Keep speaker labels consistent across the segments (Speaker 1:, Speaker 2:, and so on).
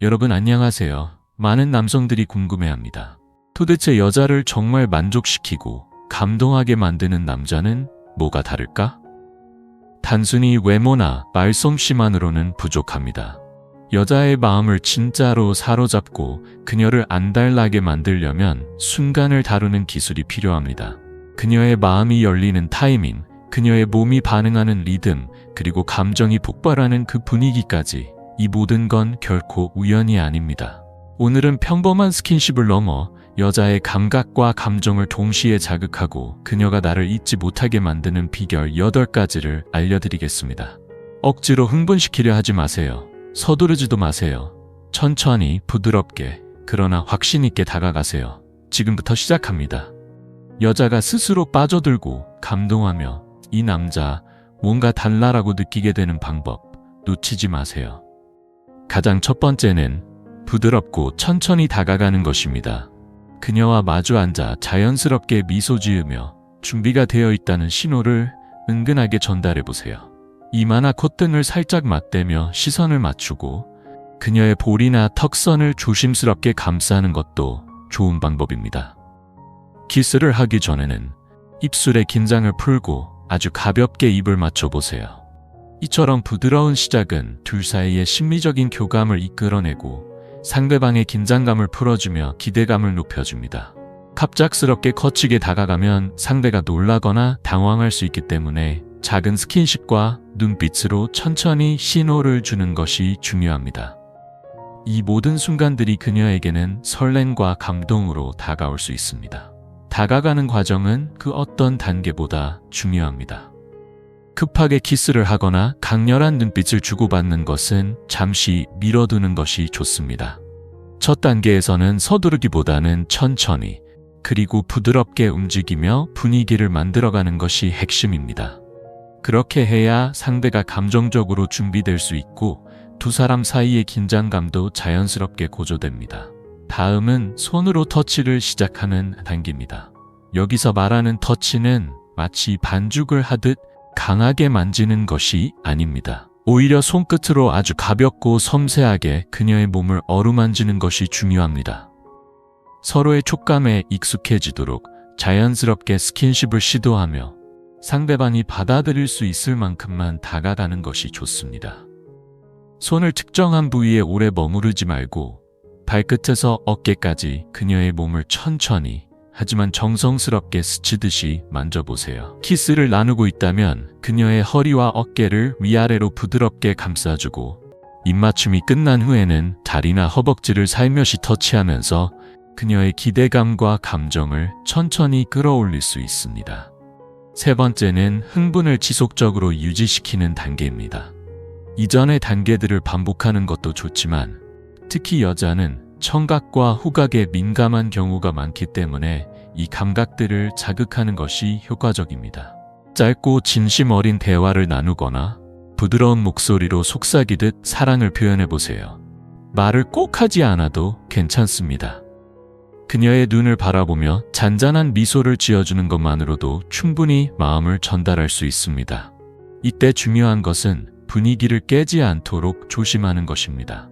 Speaker 1: 여러분 안녕하세요. 많은 남성들이 궁금해합니다. 도대체 여자를 정말 만족시키고 감동하게 만드는 남자는 뭐가 다를까? 단순히 외모나 말솜씨만으로는 부족합니다. 여자의 마음을 진짜로 사로잡고 그녀를 안달나게 만들려면 순간을 다루는 기술이 필요합니다. 그녀의 마음이 열리는 타이밍, 그녀의 몸이 반응하는 리듬, 그리고 감정이 폭발하는 그 분위기까지, 이 모든 건 결코 우연이 아닙니다. 오늘은 평범한 스킨십을 넘어 여자의 감각과 감정을 동시에 자극하고 그녀가 나를 잊지 못하게 만드는 비결 8가지를 알려드리겠습니다. 억지로 흥분시키려 하지 마세요. 서두르지도 마세요. 천천히, 부드럽게, 그러나 확신 있게 다가가세요. 지금부터 시작합니다. 여자가 스스로 빠져들고 감동하며 이 남자 뭔가 달라라고 느끼게 되는 방법 놓치지 마세요. 가장 첫 번째는 부드럽고 천천히 다가가는 것입니다. 그녀와 마주 앉아 자연스럽게 미소 지으며 준비가 되어 있다는 신호를 은근하게 전달해 보세요. 이마나 콧등을 살짝 맞대며 시선을 맞추고 그녀의 볼이나 턱선을 조심스럽게 감싸는 것도 좋은 방법입니다. 키스를 하기 전에는 입술의 긴장을 풀고 아주 가볍게 입을 맞춰보세요. 이처럼 부드러운 시작은 둘 사이의 심리적인 교감을 이끌어내고 상대방의 긴장감을 풀어주며 기대감을 높여줍니다. 갑작스럽게 거치게 다가가면 상대가 놀라거나 당황할 수 있기 때문에 작은 스킨십과 눈빛으로 천천히 신호를 주는 것이 중요합니다. 이 모든 순간들이 그녀에게는 설렘과 감동으로 다가올 수 있습니다. 다가가는 과정은 그 어떤 단계보다 중요합니다. 급하게 키스를 하거나 강렬한 눈빛을 주고받는 것은 잠시 미뤄두는 것이 좋습니다. 첫 단계에서는 서두르기보다는 천천히 그리고 부드럽게 움직이며 분위기를 만들어가는 것이 핵심입니다. 그렇게 해야 상대가 감정적으로 준비될 수 있고 두 사람 사이의 긴장감도 자연스럽게 고조됩니다. 다음은 손으로 터치를 시작하는 단계입니다. 여기서 말하는 터치는 마치 반죽을 하듯 강하게 만지는 것이 아닙니다. 오히려 손끝으로 아주 가볍고 섬세하게 그녀의 몸을 어루만지는 것이 중요합니다. 서로의 촉감에 익숙해지도록 자연스럽게 스킨십을 시도하며 상대방이 받아들일 수 있을 만큼만 다가가는 것이 좋습니다. 손을 특정한 부위에 오래 머무르지 말고 발끝에서 어깨까지 그녀의 몸을 천천히 하지만 정성스럽게 스치듯이 만져보세요. 키스를 나누고 있다면 그녀의 허리와 어깨를 위아래로 부드럽게 감싸주고 입맞춤이 끝난 후에는 다리나 허벅지를 살며시 터치하면서 그녀의 기대감과 감정을 천천히 끌어올릴 수 있습니다. 세 번째는 흥분을 지속적으로 유지시키는 단계입니다. 이전의 단계들을 반복하는 것도 좋지만 특히 여자는 청각과 후각에 민감한 경우가 많기 때문에 이 감각들을 자극하는 것이 효과적입니다. 짧고 진심 어린 대화를 나누거나 부드러운 목소리로 속삭이듯 사랑을 표현해보세요. 말을 꼭 하지 않아도 괜찮습니다. 그녀의 눈을 바라보며 잔잔한 미소를 지어주는 것만으로도 충분히 마음을 전달할 수 있습니다. 이때 중요한 것은 분위기를 깨지 않도록 조심하는 것입니다.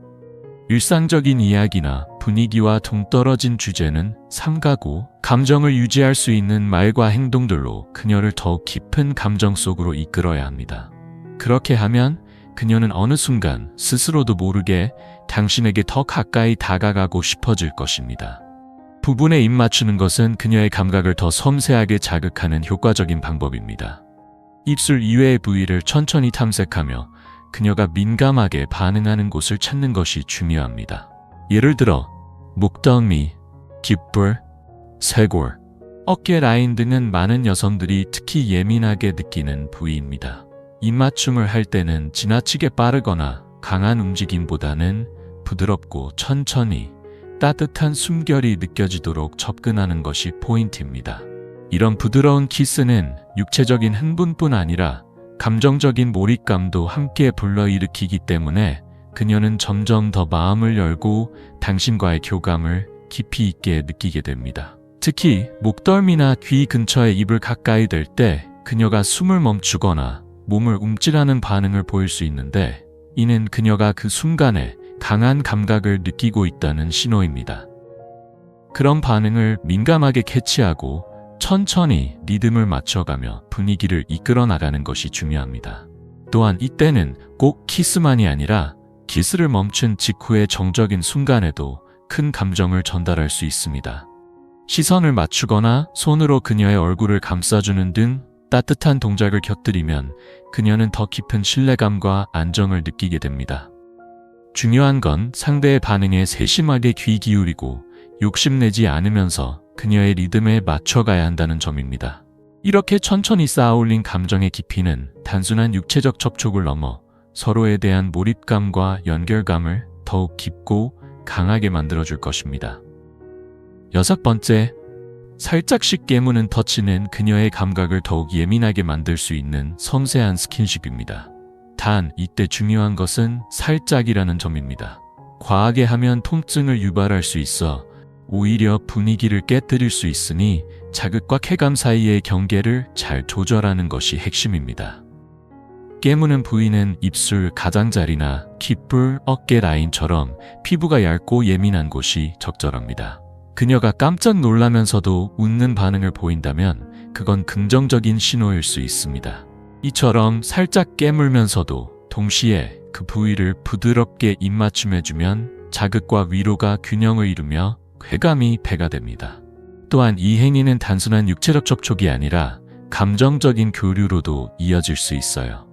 Speaker 1: 일상적인 이야기나 분위기와 동떨어진 주제는 삼가고 감정을 유지할 수 있는 말과 행동들로 그녀를 더욱 깊은 감정 속으로 이끌어야 합니다. 그렇게 하면 그녀는 어느 순간 스스로도 모르게 당신에게 더 가까이 다가가고 싶어질 것입니다. 부분에 입 맞추는 것은 그녀의 감각을 더 섬세하게 자극하는 효과적인 방법입니다. 입술 이외의 부위를 천천히 탐색하며 그녀가 민감하게 반응하는 곳을 찾는 것이 중요합니다. 예를 들어 목덜미, 귓볼, 쇄골, 어깨 라인 등은 많은 여성들이 특히 예민하게 느끼는 부위입니다. 입맞춤을 할 때는 지나치게 빠르거나 강한 움직임보다는 부드럽고 천천히 따뜻한 숨결이 느껴지도록 접근하는 것이 포인트입니다. 이런 부드러운 키스는 육체적인 흥분뿐 아니라 감정적인 몰입감도 함께 불러일으키기 때문에 그녀는 점점 더 마음을 열고 당신과의 교감을 깊이 있게 느끼게 됩니다. 특히 목덜미나 귀 근처에 입을 가까이 댈 때 그녀가 숨을 멈추거나 몸을 움찔하는 반응을 보일 수 있는데 이는 그녀가 그 순간에 강한 감각을 느끼고 있다는 신호입니다. 그런 반응을 민감하게 캐치하고 천천히 리듬을 맞춰가며 분위기를 이끌어 나가는 것이 중요합니다. 또한 이때는 꼭 키스만이 아니라 키스를 멈춘 직후의 정적인 순간에도 큰 감정을 전달할 수 있습니다. 시선을 맞추거나 손으로 그녀의 얼굴을 감싸주는 등 따뜻한 동작을 곁들이면 그녀는 더 깊은 신뢰감과 안정을 느끼게 됩니다. 중요한 건 상대의 반응에 세심하게 귀 기울이고 욕심내지 않으면서 그녀의 리듬에 맞춰가야 한다는 점입니다. 이렇게 천천히 쌓아올린 감정의 깊이는 단순한 육체적 접촉을 넘어 서로에 대한 몰입감과 연결감을 더욱 깊고 강하게 만들어줄 것입니다. 6번째, 살짝씩 깨무는 터치는 그녀의 감각을 더욱 예민하게 만들 수 있는 섬세한 스킨십입니다. 단, 이때 중요한 것은 살짝이라는 점입니다. 과하게 하면 통증을 유발할 수 있어 오히려 분위기를 깨뜨릴 수 있으니 자극과 쾌감 사이의 경계를 잘 조절하는 것이 핵심입니다. 깨무는 부위는 입술, 가장자리나 귓불, 어깨 라인처럼 피부가 얇고 예민한 곳이 적절합니다. 그녀가 깜짝 놀라면서도 웃는 반응을 보인다면 그건 긍정적인 신호일 수 있습니다. 이처럼 살짝 깨물면서도 동시에 그 부위를 부드럽게 입맞춤해주면 자극과 위로가 균형을 이루며 쾌감이 배가 됩니다. 또한 이 행위는 단순한 육체적 접촉이 아니라 감정적인 교류로도 이어질 수 있어요.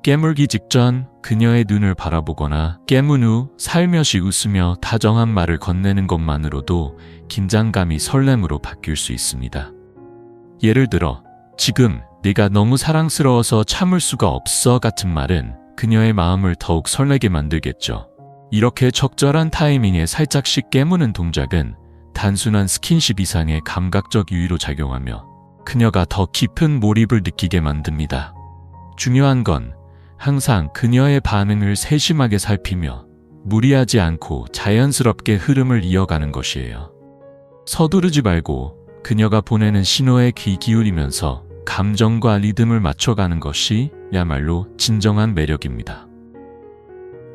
Speaker 1: 깨물기 직전 그녀의 눈을 바라보거나 깨문 후 살며시 웃으며 다정한 말을 건네는 것만으로도 긴장감이 설렘으로 바뀔 수 있습니다. 예를 들어, 지금 네가 너무 사랑스러워서 참을 수가 없어 같은 말은 그녀의 마음을 더욱 설레게 만들겠죠. 이렇게 적절한 타이밍에 살짝씩 깨무는 동작은 단순한 스킨십 이상의 감각적 유의로 작용하며 그녀가 더 깊은 몰입을 느끼게 만듭니다. 중요한 건 항상 그녀의 반응을 세심하게 살피며 무리하지 않고 자연스럽게 흐름을 이어가는 것이에요. 서두르지 말고 그녀가 보내는 신호에 귀 기울이면서 감정과 리듬을 맞춰가는 것이 야말로 진정한 매력입니다.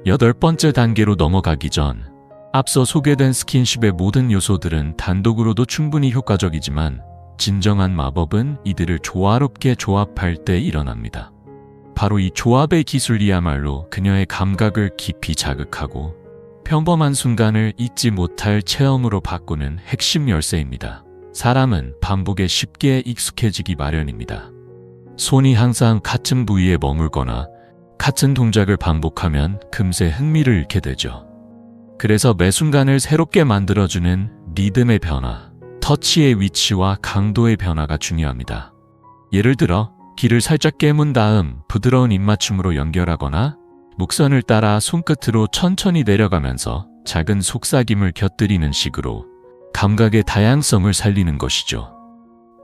Speaker 1: 8번째 단계로 넘어가기 전, 앞서 소개된 스킨십의 모든 요소들은 단독으로도 충분히 효과적이지만 진정한 마법은 이들을 조화롭게 조합할 때 일어납니다. 바로 이 조합의 기술이야말로 그녀의 감각을 깊이 자극하고 평범한 순간을 잊지 못할 체험으로 바꾸는 핵심 열쇠입니다. 사람은 반복에 쉽게 익숙해지기 마련입니다. 손이 항상 같은 부위에 머물거나 같은 동작을 반복하면 금세 흥미를 잃게 되죠. 그래서 매 순간을 새롭게 만들어주는 리듬의 변화, 터치의 위치와 강도의 변화가 중요합니다. 예를 들어 귀를 살짝 깨문 다음 부드러운 입맞춤으로 연결하거나 목선을 따라 손끝으로 천천히 내려가면서 작은 속삭임을 곁들이는 식으로 감각의 다양성을 살리는 것이죠.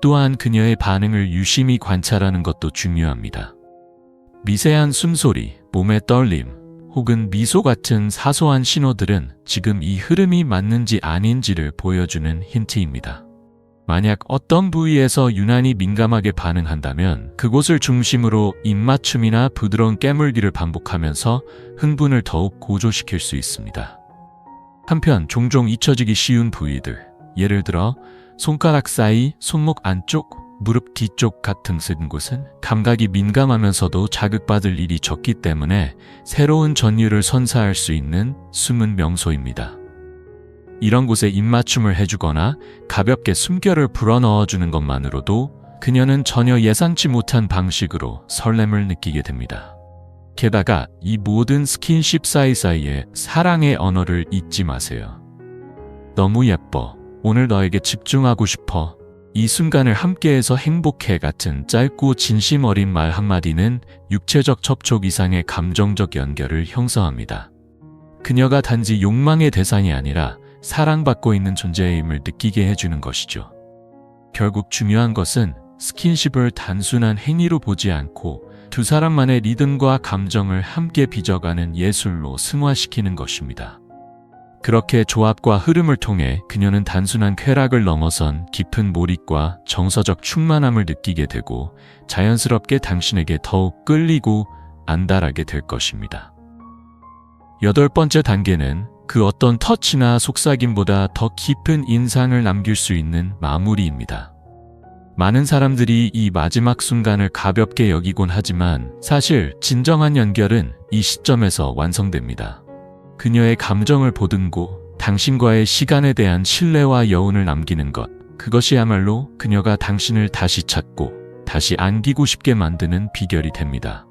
Speaker 1: 또한 그녀의 반응을 유심히 관찰하는 것도 중요합니다. 미세한 숨소리, 몸의 떨림, 혹은 미소 같은 사소한 신호들은 지금 이 흐름이 맞는지 아닌지를 보여주는 힌트입니다. 만약 어떤 부위에서 유난히 민감하게 반응한다면 그곳을 중심으로 입맞춤이나 부드러운 깨물기를 반복하면서 흥분을 더욱 고조시킬 수 있습니다. 한편 종종 잊혀지기 쉬운 부위들, 예를 들어 손가락 사이, 손목 안쪽, 무릎 뒤쪽 같은 곳은 감각이 민감하면서도 자극받을 일이 적기 때문에 새로운 전율을 선사할 수 있는 숨은 명소입니다. 이런 곳에 입맞춤을 해주거나 가볍게 숨결을 불어넣어주는 것만으로도 그녀는 전혀 예상치 못한 방식으로 설렘을 느끼게 됩니다. 게다가 이 모든 스킨십 사이사이에 사랑의 언어를 잊지 마세요. 너무 예뻐. 오늘 너에게 집중하고 싶어. 이 순간을 함께해서 행복해 같은 짧고 진심 어린 말 한마디는 육체적 접촉 이상의 감정적 연결을 형성합니다. 그녀가 단지 욕망의 대상이 아니라 사랑받고 있는 존재임을 느끼게 해주는 것이죠. 결국 중요한 것은 스킨십을 단순한 행위로 보지 않고 두 사람만의 리듬과 감정을 함께 빚어가는 예술로 승화시키는 것입니다. 그렇게 조합과 흐름을 통해 그녀는 단순한 쾌락을 넘어선 깊은 몰입과 정서적 충만함을 느끼게 되고 자연스럽게 당신에게 더욱 끌리고 안달하게 될 것입니다. 8번째 단계는 그 어떤 터치나 속삭임보다 더 깊은 인상을 남길 수 있는 마무리입니다. 많은 사람들이 이 마지막 순간을 가볍게 여기곤 하지만 사실 진정한 연결은 이 시점에서 완성됩니다. 그녀의 감정을 보듬고 당신과의 시간에 대한 신뢰와 여운을 남기는 것, 그것이야말로 그녀가 당신을 다시 찾고 다시 안기고 싶게 만드는 비결이 됩니다.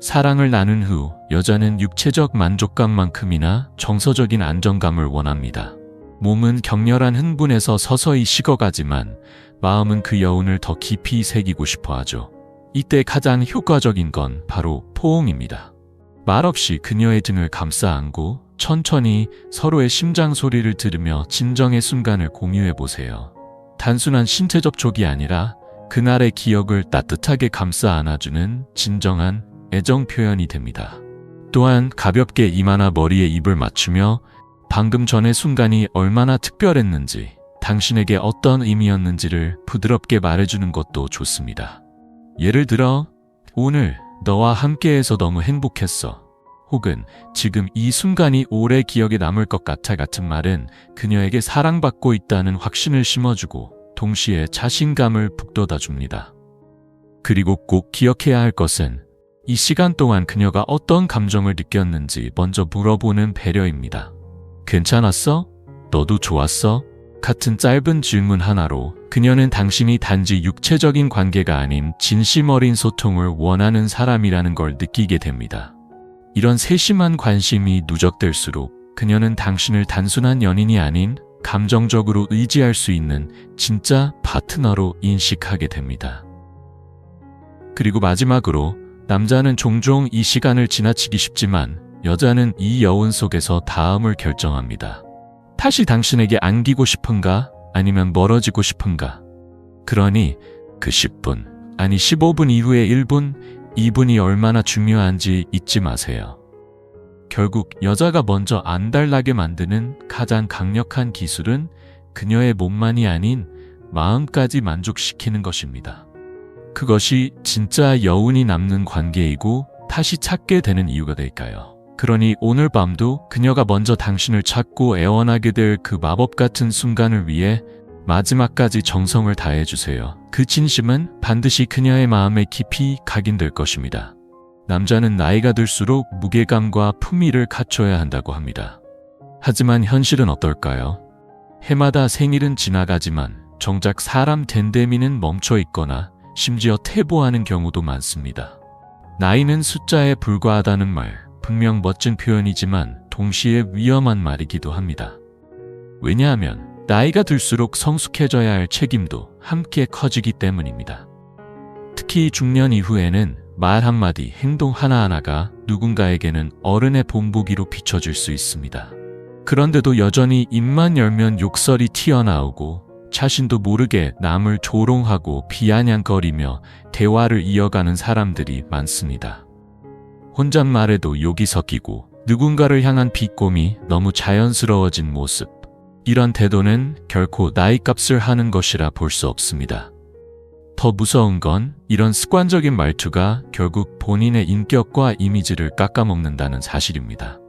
Speaker 1: 사랑을 나눈 후 여자는 육체적 만족감만큼이나 정서적인 안정감을 원합니다. 몸은 격렬한 흥분에서 서서히 식어가지만 마음은 그 여운을 더 깊이 새기고 싶어 하죠. 이때 가장 효과적인 건 바로 포옹입니다. 말없이 그녀의 등을 감싸 안고 천천히 서로의 심장 소리를 들으며 진정의 순간을 공유해 보세요. 단순한 신체 접촉이 아니라 그날의 기억을 따뜻하게 감싸 안아주는 진정한 애정 표현이 됩니다. 또한 가볍게 이마나 머리에 입을 맞추며 방금 전의 순간이 얼마나 특별했는지, 당신에게 어떤 의미였는지를 부드럽게 말해주는 것도 좋습니다. 예를 들어, 오늘 너와 함께해서 너무 행복했어. 혹은 지금 이 순간이 오래 기억에 남을 것 같아 같은 말은 그녀에게 사랑받고 있다는 확신을 심어주고 동시에 자신감을 북돋아줍니다. 그리고 꼭 기억해야 할 것은 이 시간 동안 그녀가 어떤 감정을 느꼈는지 먼저 물어보는 배려입니다. 괜찮았어? 너도 좋았어? 같은 짧은 질문 하나로 그녀는 당신이 단지 육체적인 관계가 아닌 진심 어린 소통을 원하는 사람이라는 걸 느끼게 됩니다. 이런 세심한 관심이 누적될수록 그녀는 당신을 단순한 연인이 아닌 감정적으로 의지할 수 있는 진짜 파트너로 인식하게 됩니다. 그리고 마지막으로 남자는 종종 이 시간을 지나치기 쉽지만 여자는 이 여운 속에서 다음을 결정합니다. 다시 당신에게 안기고 싶은가? 아니면 멀어지고 싶은가? 그러니 그 10분, 아니 15분 이후의 1분, 2분이 얼마나 중요한지 잊지 마세요. 결국 여자가 먼저 안달나게 만드는 가장 강력한 기술은 그녀의 몸만이 아닌 마음까지 만족시키는 것입니다. 그것이 진짜 여운이 남는 관계이고 다시 찾게 되는 이유가 될까요? 그러니 오늘 밤도 그녀가 먼저 당신을 찾고 애원하게 될 그 마법 같은 순간을 위해 마지막까지 정성을 다해주세요. 그 진심은 반드시 그녀의 마음에 깊이 각인될 것입니다. 남자는 나이가 들수록 무게감과 품위를 갖춰야 한다고 합니다. 하지만 현실은 어떨까요? 해마다 생일은 지나가지만 정작 사람 댄데미는 멈춰 있거나 심지어 퇴보하는 경우도 많습니다. 나이는 숫자에 불과하다는 말, 분명 멋진 표현이지만 동시에 위험한 말이기도 합니다. 왜냐하면 나이가 들수록 성숙해져야 할 책임도 함께 커지기 때문입니다. 특히 중년 이후에는 말 한마디, 행동 하나하나가 누군가에게는 어른의 본보기로 비춰질 수 있습니다. 그런데도 여전히 입만 열면 욕설이 튀어나오고 자신도 모르게 남을 조롱하고 비아냥거리며 대화를 이어가는 사람들이 많습니다. 혼잣말에도 욕이 섞이고 누군가를 향한 비꼬미, 너무 자연스러워진 모습. 이런 태도는 결코 나이값을 하는 것이라 볼 수 없습니다. 더 무서운 건 이런 습관적인 말투가 결국 본인의 인격과 이미지를 깎아먹는다는 사실입니다.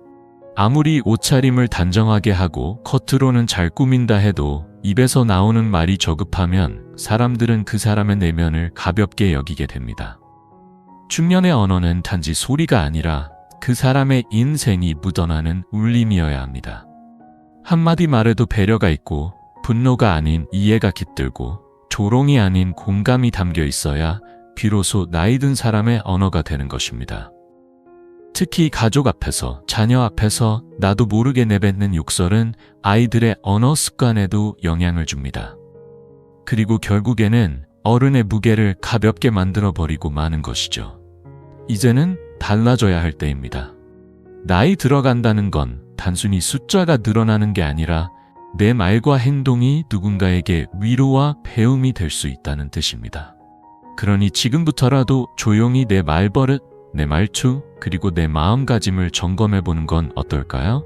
Speaker 1: 아무리 옷차림을 단정하게 하고 겉으로는 잘 꾸민다 해도 입에서 나오는 말이 저급하면 사람들은 그 사람의 내면을 가볍게 여기게 됩니다. 중년의 언어는 단지 소리가 아니라 그 사람의 인생이 묻어나는 울림이어야 합니다. 한마디 말에도 배려가 있고 분노가 아닌 이해가 깃들고 조롱이 아닌 공감이 담겨 있어야 비로소 나이 든 사람의 언어가 되는 것입니다. 특히 가족 앞에서, 자녀 앞에서 나도 모르게 내뱉는 욕설은 아이들의 언어 습관에도 영향을 줍니다. 그리고 결국에는 어른의 무게를 가볍게 만들어버리고 마는 것이죠. 이제는 달라져야 할 때입니다. 나이 들어간다는 건 단순히 숫자가 늘어나는 게 아니라 내 말과 행동이 누군가에게 위로와 배움이 될 수 있다는 뜻입니다. 그러니 지금부터라도 조용히 내 말버릇, 내 말투, 그리고 내 마음가짐을 점검해보는 건 어떨까요?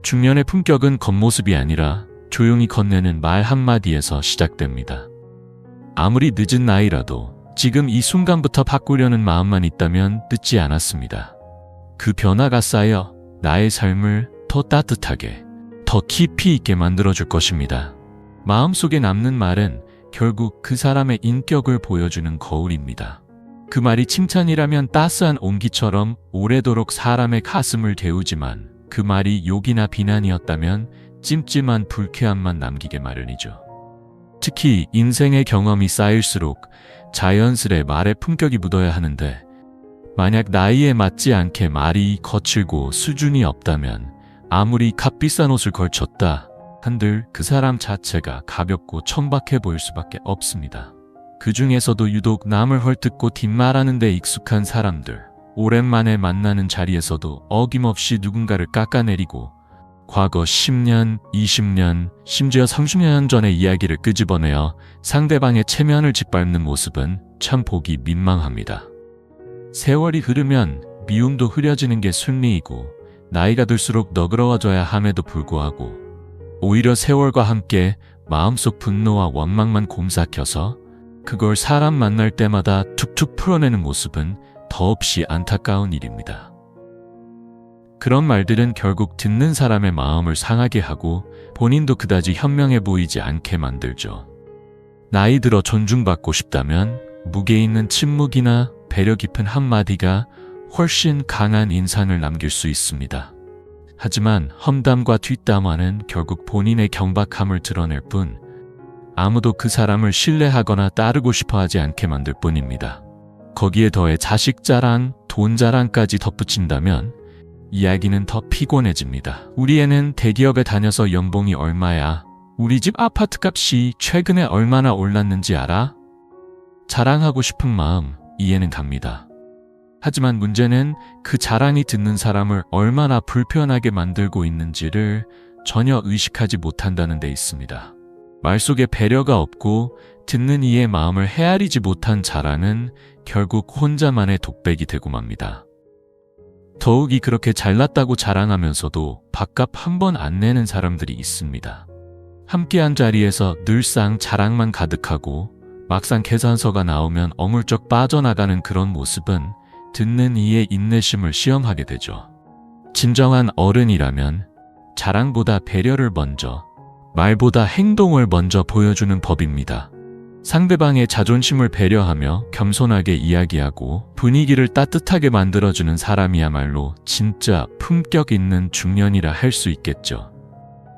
Speaker 1: 중년의 품격은 겉모습이 아니라 조용히 건네는 말 한마디에서 시작됩니다. 아무리 늦은 나이라도 지금 이 순간부터 바꾸려는 마음만 있다면 늦지 않았습니다. 그 변화가 쌓여 나의 삶을 더 따뜻하게, 더 깊이 있게 만들어줄 것입니다. 마음속에 남는 말은 결국 그 사람의 인격을 보여주는 거울입니다. 그 말이 칭찬이라면 따스한 온기처럼 오래도록 사람의 가슴을 데우지만 그 말이 욕이나 비난이었다면 찜찜한 불쾌함만 남기게 마련이죠. 특히 인생의 경험이 쌓일수록 자연스레 말의 품격이 묻어야 하는데 만약 나이에 맞지 않게 말이 거칠고 수준이 없다면 아무리 값비싼 옷을 걸쳤다 한들 그 사람 자체가 가볍고 천박해 보일 수밖에 없습니다. 그 중에서도 유독 남을 헐뜯고 뒷말하는 데 익숙한 사람들, 오랜만에 만나는 자리에서도 어김없이 누군가를 깎아내리고 과거 10년, 20년, 심지어 30년 전의 이야기를 끄집어내어 상대방의 체면을 짓밟는 모습은 참 보기 민망합니다. 세월이 흐르면 미움도 흐려지는 게 순리이고 나이가 들수록 너그러워져야 함에도 불구하고 오히려 세월과 함께 마음속 분노와 원망만 곰삭혀서 그걸 사람 만날 때마다 툭툭 풀어내는 모습은 더없이 안타까운 일입니다. 그런 말들은 결국 듣는 사람의 마음을 상하게 하고 본인도 그다지 현명해 보이지 않게 만들죠. 나이 들어 존중받고 싶다면 무게 있는 침묵이나 배려 깊은 한마디가 훨씬 강한 인상을 남길 수 있습니다. 하지만 험담과 뒷담화는 결국 본인의 경박함을 드러낼 뿐 아무도 그 사람을 신뢰하거나 따르고 싶어 하지 않게 만들 뿐입니다. 거기에 더해 자식 자랑, 돈 자랑까지 덧붙인다면 이야기는 더 피곤해집니다. 우리 애는 대기업에 다녀서 연봉이 얼마야? 우리 집 아파트 값이 최근에 얼마나 올랐는지 알아? 자랑하고 싶은 마음 이해는 갑니다. 하지만 문제는 그 자랑이 듣는 사람을 얼마나 불편하게 만들고 있는지를 전혀 의식하지 못한다는 데 있습니다. 말 속에 배려가 없고 듣는 이의 마음을 헤아리지 못한 자랑은 결국 혼자만의 독백이 되고 맙니다. 더욱이 그렇게 잘났다고 자랑하면서도 밥값 한 번 안 내는 사람들이 있습니다. 함께한 자리에서 늘상 자랑만 가득하고 막상 계산서가 나오면 어물쩍 빠져나가는 그런 모습은 듣는 이의 인내심을 시험하게 되죠. 진정한 어른이라면 자랑보다 배려를 먼저, 말보다 행동을 먼저 보여주는 법입니다. 상대방의 자존심을 배려하며 겸손하게 이야기하고 분위기를 따뜻하게 만들어주는 사람이야말로 진짜 품격 있는 중년이라 할 수 있겠죠.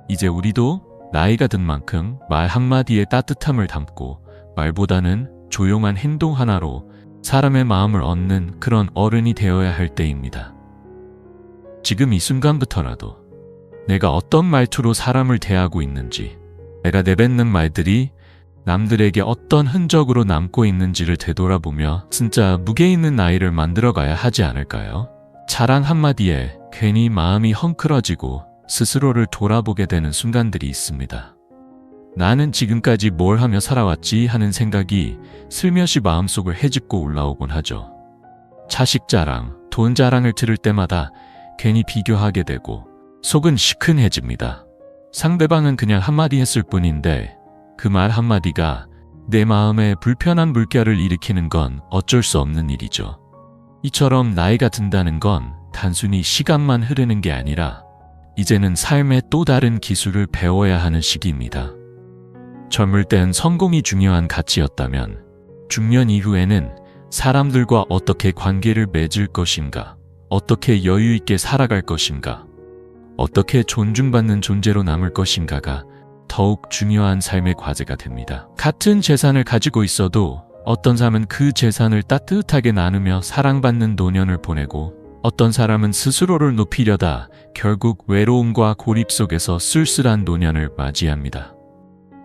Speaker 1: 이제 우리도 나이가 든 만큼 말 한마디에 따뜻함을 담고 말보다는 조용한 행동 하나로 사람의 마음을 얻는 그런 어른이 되어야 할 때입니다. 지금 이 순간부터라도 내가 어떤 말투로 사람을 대하고 있는지, 내가 내뱉는 말들이 남들에게 어떤 흔적으로 남고 있는지를 되돌아보며 진짜 무게 있는 나이를 만들어가야 하지 않을까요? 자랑 한마디에 괜히 마음이 헝클어지고 스스로를 돌아보게 되는 순간들이 있습니다. 나는 지금까지 뭘 하며 살아왔지 하는 생각이 슬며시 마음속을 헤집고 올라오곤 하죠. 자식 자랑, 돈 자랑을 들을 때마다 괜히 비교하게 되고 속은 시큰해집니다. 상대방은 그냥 한마디 했을 뿐인데 그 말 한마디가 내 마음에 불편한 물결을 일으키는 건 어쩔 수 없는 일이죠. 이처럼 나이가 든다는 건 단순히 시간만 흐르는 게 아니라 이제는 삶의 또 다른 기술을 배워야 하는 시기입니다. 젊을 땐 성공이 중요한 가치였다면 중년 이후에는 사람들과 어떻게 관계를 맺을 것인가, 어떻게 여유 있게 살아갈 것인가, 어떻게 존중받는 존재로 남을 것인가가 더욱 중요한 삶의 과제가 됩니다. 같은 재산을 가지고 있어도 어떤 사람은 그 재산을 따뜻하게 나누며 사랑받는 노년을 보내고 어떤 사람은 스스로를 높이려다 결국 외로움과 고립 속에서 쓸쓸한 노년을 맞이합니다.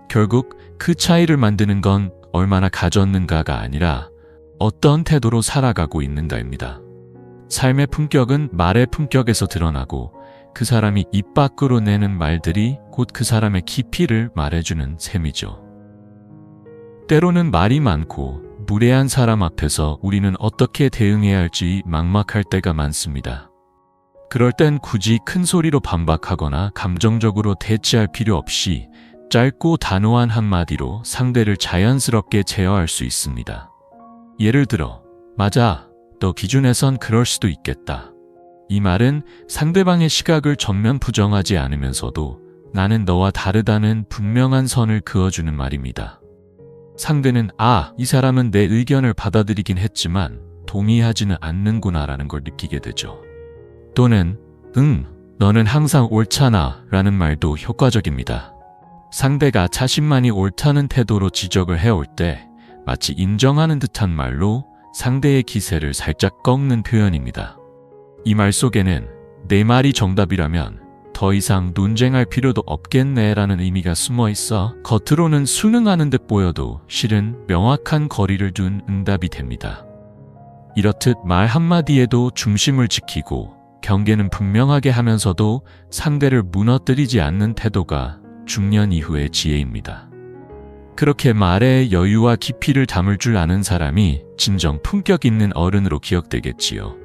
Speaker 1: 결국 그 차이를 만드는 건 얼마나 가졌는가가 아니라 어떤 태도로 살아가고 있는가입니다. 삶의 품격은 말의 품격에서 드러나고 그 사람이 입 밖으로 내는 말들이 곧 그 사람의 깊이를 말해주는 셈이죠. 때로는 말이 많고 무례한 사람 앞에서 우리는 어떻게 대응해야 할지 막막할 때가 많습니다. 그럴 땐 굳이 큰 소리로 반박하거나 감정적으로 대치할 필요 없이 짧고 단호한 한마디로 상대를 자연스럽게 제어할 수 있습니다. 예를 들어, 맞아, 너 기준에선 그럴 수도 있겠다. 이 말은 상대방의 시각을 전면 부정하지 않으면서도 나는 너와 다르다는 분명한 선을 그어주는 말입니다. 상대는 이 사람은 내 의견을 받아들이긴 했지만 동의하지는 않는구나라는 걸 느끼게 되죠. 또는 너는 항상 옳잖아 라는 말도 효과적입니다. 상대가 자신만이 옳다는 태도로 지적을 해올 때 마치 인정하는 듯한 말로 상대의 기세를 살짝 꺾는 표현입니다. 이 말 속에는 내 말이 정답이라면 더 이상 논쟁할 필요도 없겠네 라는 의미가 숨어 있어 겉으로는 순응하는 듯 보여도 실은 명확한 거리를 둔 응답이 됩니다. 이렇듯 말 한마디에도 중심을 지키고 경계는 분명하게 하면서도 상대를 무너뜨리지 않는 태도가 중년 이후의 지혜입니다. 그렇게 말에 여유와 깊이를 담을 줄 아는 사람이 진정 품격 있는 어른으로 기억되겠지요.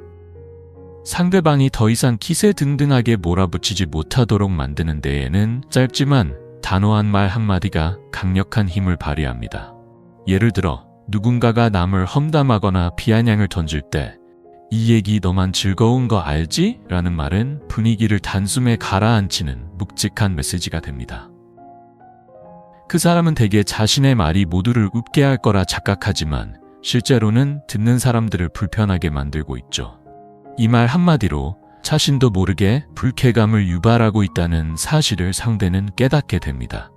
Speaker 1: 상대방이 더 이상 기세등등하게 몰아붙이지 못하도록 만드는 데에는 짧지만 단호한 말 한마디가 강력한 힘을 발휘합니다. 예를 들어 누군가가 남을 험담하거나 비아냥을 던질 때 이 얘기 너만 즐거운 거 알지? 라는 말은 분위기를 단숨에 가라앉히는 묵직한 메시지가 됩니다. 그 사람은 대개 자신의 말이 모두를 웃게 할 거라 착각하지만 실제로는 듣는 사람들을 불편하게 만들고 있죠. 이 말 한마디로 자신도 모르게 불쾌감을 유발하고 있다는 사실을 상대는 깨닫게 됩니다.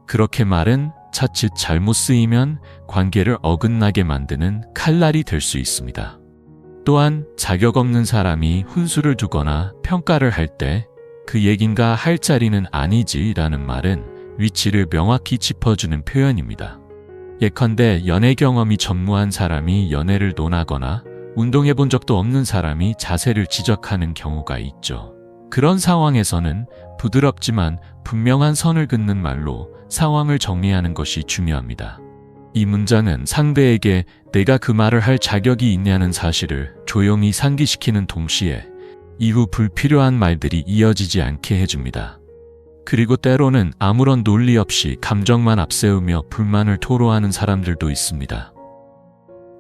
Speaker 1: 그렇게 말은 자칫 잘못 쓰이면 관계를 어긋나게 만드는 칼날이 될 수 있습니다. 또한 자격 없는 사람이 훈수를 두거나 평가를 할 때 그 얘긴가 할 자리는 아니지 라는 말은 위치를 명확히 짚어주는 표현입니다. 예컨대 연애 경험이 전무한 사람이 연애를 논하거나 운동해본 적도 없는 사람이 자세를 지적하는 경우가 있죠. 그런 상황에서는 부드럽지만 분명한 선을 긋는 말로 상황을 정리하는 것이 중요합니다. 이 문장은 상대에게 내가 그 말을 할 자격이 있냐는 사실을 조용히 상기시키는 동시에 이후 불필요한 말들이 이어지지 않게 해줍니다. 그리고 때로는 아무런 논리 없이 감정만 앞세우며 불만을 토로하는 사람들도 있습니다.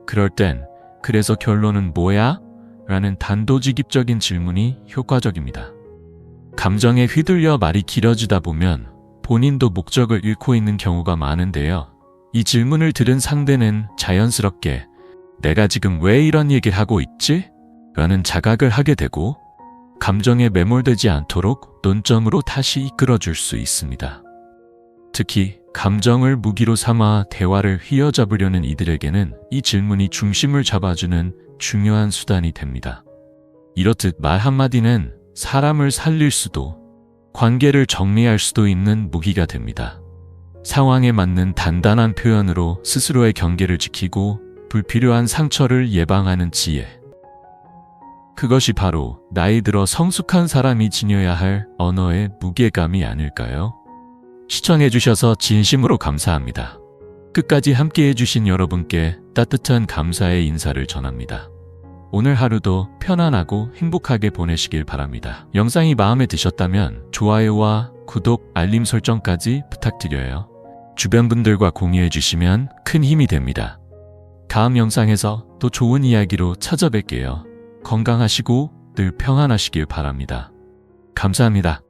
Speaker 1: 그럴 땐 그래서 결론은 뭐야? 라는 단도직입적인 질문이 효과적입니다. 감정에 휘둘려 말이 길어지다 보면 본인도 목적을 잃고 있는 경우가 많은데요. 이 질문을 들은 상대는 자연스럽게 내가 지금 왜 이런 얘기를 하고 있지? 라는 자각을 하게 되고 감정에 매몰되지 않도록 논점으로 다시 이끌어줄 수 있습니다. 특히 감정을 무기로 삼아 대화를 휘어잡으려는 이들에게는 이 질문이 중심을 잡아주는 중요한 수단이 됩니다. 이렇듯 말 한마디는 사람을 살릴 수도 관계를 정리할 수도 있는 무기가 됩니다. 상황에 맞는 단단한 표현으로 스스로의 경계를 지키고 불필요한 상처를 예방하는 지혜. 그것이 바로 나이 들어 성숙한 사람이 지녀야 할 언어의 무게감이 아닐까요? 시청해주셔서 진심으로 감사합니다. 끝까지 함께해주신 여러분께 따뜻한 감사의 인사를 전합니다. 오늘 하루도 편안하고 행복하게 보내시길 바랍니다. 영상이 마음에 드셨다면 좋아요와 구독, 알림 설정까지 부탁드려요. 주변 분들과 공유해주시면 큰 힘이 됩니다. 다음 영상에서 또 좋은 이야기로 찾아뵐게요. 건강하시고 늘 평안하시길 바랍니다. 감사합니다.